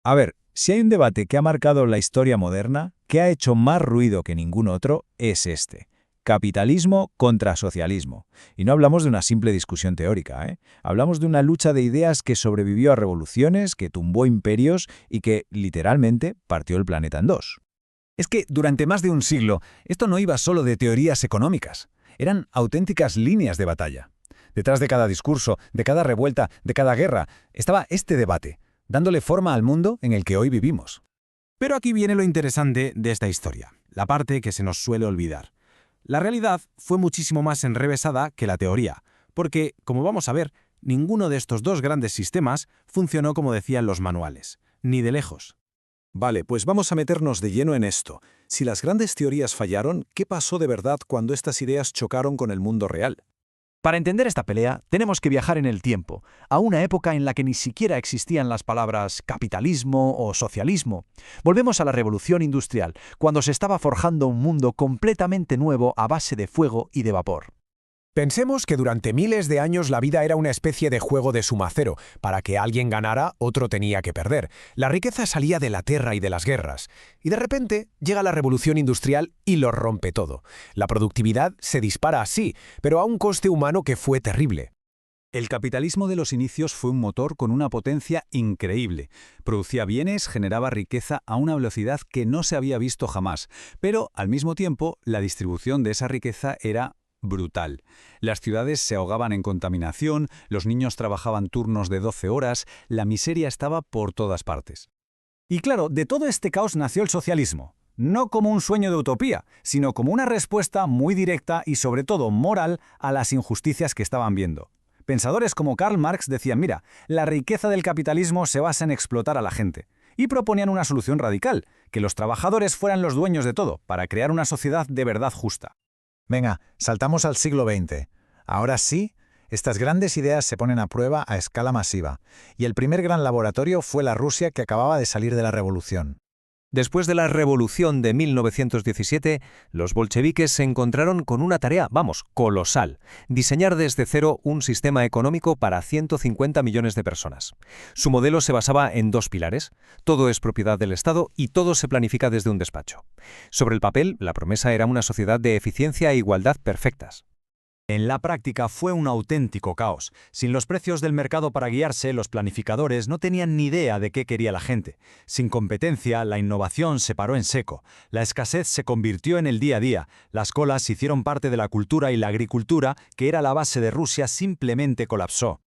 A ver, si hay un debate que ha marcado la historia moderna, que ha hecho más ruido que ningún otro, es este. Capitalismo contra socialismo. Y no hablamos de una simple discusión teórica, ¿eh? Hablamos de una lucha de ideas que sobrevivió a revoluciones, que tumbó imperios y que, literalmente, partió el planeta en dos. Es que durante más de un siglo, esto no iba solo de teorías económicas, eran auténticas líneas de batalla. Detrás de cada discurso, de cada revuelta, de cada guerra, estaba este debate, dándole forma al mundo en el que hoy vivimos. Pero aquí viene lo interesante de esta historia, la parte que se nos suele olvidar. La realidad fue muchísimo más enrevesada que la teoría, porque, como vamos a ver, ninguno de estos dos grandes sistemas funcionó como decían los manuales, ni de lejos. Vale, pues vamos a meternos de lleno en esto. Si las grandes teorías fallaron, ¿qué pasó de verdad cuando estas ideas chocaron con el mundo real? Para entender esta pelea, tenemos que viajar en el tiempo, a una época en la que ni siquiera existían las palabras capitalismo o socialismo. Volvemos a la Revolución Industrial, cuando se estaba forjando un mundo completamente nuevo a base de fuego y de vapor. Pensemos que durante miles de años la vida era una especie de juego de suma cero. Para que alguien ganara, otro tenía que perder. La riqueza salía de la tierra y de las guerras. Y de repente llega la revolución industrial y lo rompe todo. La productividad se dispara así, pero a un coste humano que fue terrible. El capitalismo de los inicios fue un motor con una potencia increíble. Producía bienes, generaba riqueza a una velocidad que no se había visto jamás, pero al mismo tiempo la distribución de esa riqueza era brutal. Las ciudades se ahogaban en contaminación, los niños trabajaban turnos de 12 horas, la miseria estaba por todas partes. Y claro, de todo este caos nació el socialismo, no como un sueño de utopía, sino como una respuesta muy directa y sobre todo moral a las injusticias que estaban viendo. Pensadores como Karl Marx decían, mira, la riqueza del capitalismo se basa en explotar a la gente. Y proponían una solución radical, que los trabajadores fueran los dueños de todo, para crear una sociedad de verdad justa. Venga, saltamos al siglo XX. Ahora sí, estas grandes ideas se ponen a prueba a escala masiva, y el primer gran laboratorio fue la Rusia que acababa de salir de la revolución. Después de la revolución de 1917, los bolcheviques se encontraron con una tarea, colosal: diseñar desde cero un sistema económico para 150 millones de personas. Su modelo se basaba en dos pilares: todo es propiedad del Estado y todo se planifica desde un despacho. Sobre el papel, la promesa era una sociedad de eficiencia e igualdad perfectas. En la práctica fue un auténtico caos. Sin los precios del mercado para guiarse, los planificadores no tenían ni idea de qué quería la gente. Sin competencia, la innovación se paró en seco. La escasez se convirtió en el día a día. Las colas hicieron parte de la cultura y la agricultura, que era la base de Rusia, simplemente colapsó.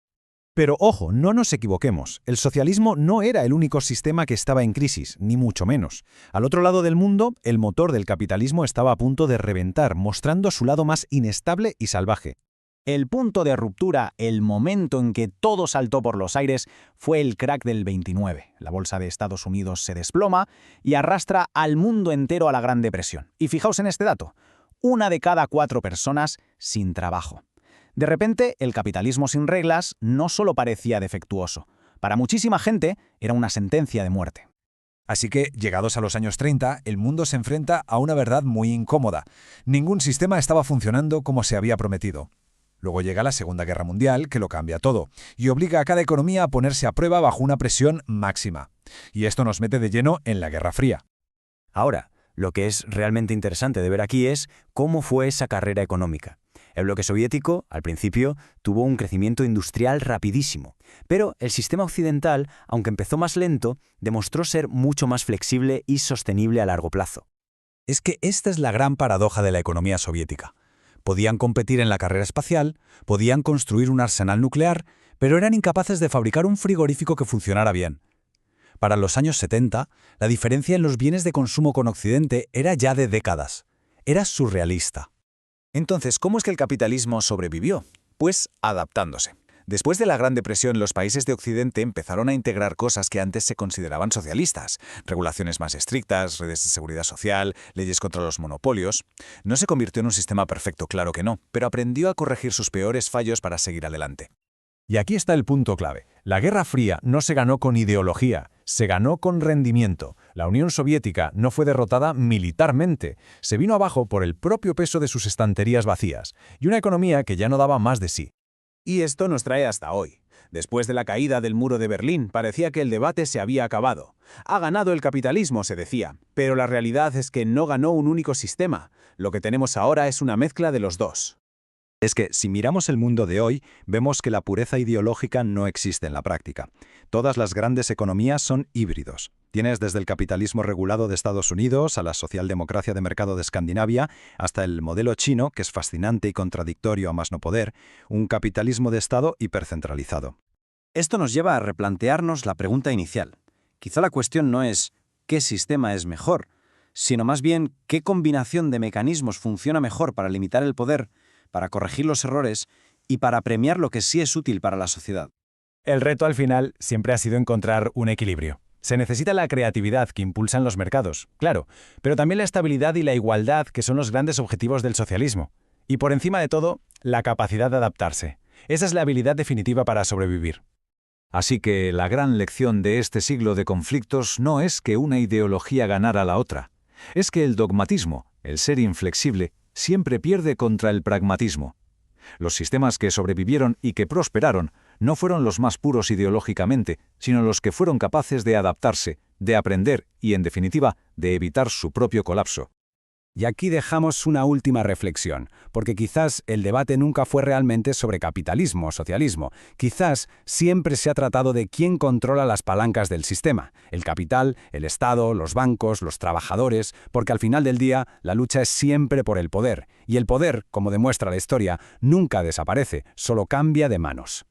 Pero ojo, no nos equivoquemos, el socialismo no era el único sistema que estaba en crisis, ni mucho menos. Al otro lado del mundo, el motor del capitalismo estaba a punto de reventar, mostrando su lado más inestable y salvaje. El punto de ruptura, el momento en que todo saltó por los aires, fue el crack del 29. La bolsa de Estados Unidos se desploma y arrastra al mundo entero a la Gran Depresión. Y fijaos en este dato: 1 de cada 4 personas sin trabajo. De repente, el capitalismo sin reglas no solo parecía defectuoso. Para muchísima gente, era una sentencia de muerte. Así que, llegados a los años 30, el mundo se enfrenta a una verdad muy incómoda. Ningún sistema estaba funcionando como se había prometido. Luego llega la Segunda Guerra Mundial, que lo cambia todo, y obliga a cada economía a ponerse a prueba bajo una presión máxima. Y esto nos mete de lleno en la Guerra Fría. Ahora, lo que es realmente interesante de ver aquí es cómo fue esa carrera económica. El bloque soviético, al principio, tuvo un crecimiento industrial rapidísimo, pero el sistema occidental, aunque empezó más lento, demostró ser mucho más flexible y sostenible a largo plazo. Es que esta es la gran paradoja de la economía soviética. Podían competir en la carrera espacial, podían construir un arsenal nuclear, pero eran incapaces de fabricar un frigorífico que funcionara bien. Para los años 70, la diferencia en los bienes de consumo con Occidente era ya de décadas. Era surrealista. Entonces, ¿cómo es que el capitalismo sobrevivió? Pues adaptándose. Después de la Gran Depresión, los países de Occidente empezaron a integrar cosas que antes se consideraban socialistas: regulaciones más estrictas, redes de seguridad social, leyes contra los monopolios. No se convirtió en un sistema perfecto, claro que no, pero aprendió a corregir sus peores fallos para seguir adelante. Y aquí está el punto clave. La Guerra Fría no se ganó con ideología, se ganó con rendimiento. La Unión Soviética no fue derrotada militarmente, se vino abajo por el propio peso de sus estanterías vacías y una economía que ya no daba más de sí. Y esto nos trae hasta hoy. Después de la caída del muro de Berlín, parecía que el debate se había acabado. Ha ganado el capitalismo, se decía, pero la realidad es que no ganó un único sistema. Lo que tenemos ahora es una mezcla de los dos. Es que, si miramos el mundo de hoy, vemos que la pureza ideológica no existe en la práctica. Todas las grandes economías son híbridos. Tienes desde el capitalismo regulado de Estados Unidos a la socialdemocracia de mercado de Escandinavia, hasta el modelo chino, que es fascinante y contradictorio a más no poder, un capitalismo de Estado hipercentralizado. Esto nos lleva a replantearnos la pregunta inicial. Quizá la cuestión no es ¿qué sistema es mejor?, sino más bien ¿qué combinación de mecanismos funciona mejor para limitar el poder, para corregir los errores y para premiar lo que sí es útil para la sociedad? El reto al final siempre ha sido encontrar un equilibrio. Se necesita la creatividad que impulsan los mercados, claro, pero también la estabilidad y la igualdad que son los grandes objetivos del socialismo. Y por encima de todo, la capacidad de adaptarse. Esa es la habilidad definitiva para sobrevivir. Así que la gran lección de este siglo de conflictos no es que una ideología ganara a la otra. Es que el dogmatismo, el ser inflexible, siempre pierde contra el pragmatismo. Los sistemas que sobrevivieron y que prosperaron no fueron los más puros ideológicamente, sino los que fueron capaces de adaptarse, de aprender y, en definitiva, de evitar su propio colapso. Y aquí dejamos una última reflexión, porque quizás el debate nunca fue realmente sobre capitalismo o socialismo. Quizás siempre se ha tratado de quién controla las palancas del sistema, el capital, el Estado, los bancos, los trabajadores, porque al final del día la lucha es siempre por el poder, y el poder, como demuestra la historia, nunca desaparece, solo cambia de manos.